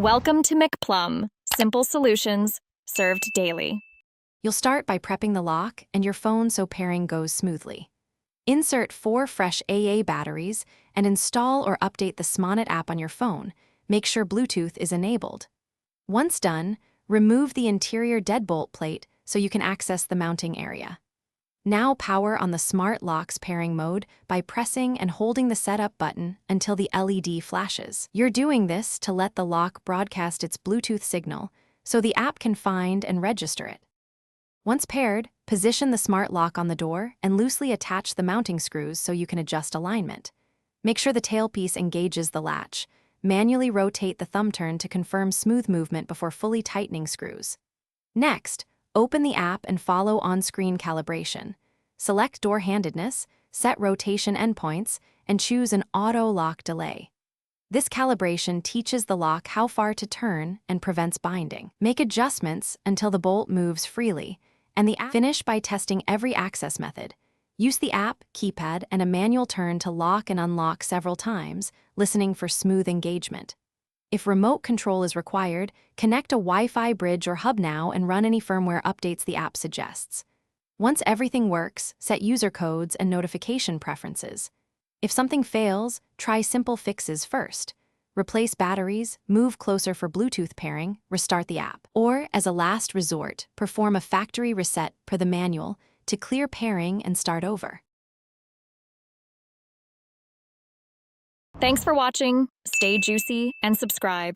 Welcome to McPlum, simple solutions served daily. You'll start by prepping the lock and your phone so pairing goes smoothly. Insert 4 fresh AA batteries and install or update the Smonet app on your phone. Make sure Bluetooth is enabled. Once done, remove the interior deadbolt plate so you can access the mounting area. Now power on the smart lock's pairing mode by pressing and holding the setup button until the LED flashes. You're doing this to let the lock broadcast its Bluetooth signal so the app can find and register it. Once paired, position the smart lock on the door and loosely attach the mounting screws so you can adjust alignment. Make sure the tailpiece engages the latch. Manually rotate the thumb turn to confirm smooth movement before fully tightening screws. Next, open the app and follow on-screen calibration. Select door handedness, set rotation endpoints, and choose an auto-lock delay. This calibration teaches the lock how far to turn and prevents binding. Make adjustments until the bolt moves freely, and the app finish by testing every access method. Use the app, keypad, and a manual turn to lock and unlock several times, listening for smooth engagement. If remote control is required, connect a Wi-Fi bridge or hub now and run any firmware updates the app suggests. Once everything works, set user codes and notification preferences. If something fails, try simple fixes first. Replace batteries, move closer for Bluetooth pairing, restart the app. Or, as a last resort, perform a factory reset per the manual to clear pairing and start over. Thanks for watching. Stay juicy and subscribe.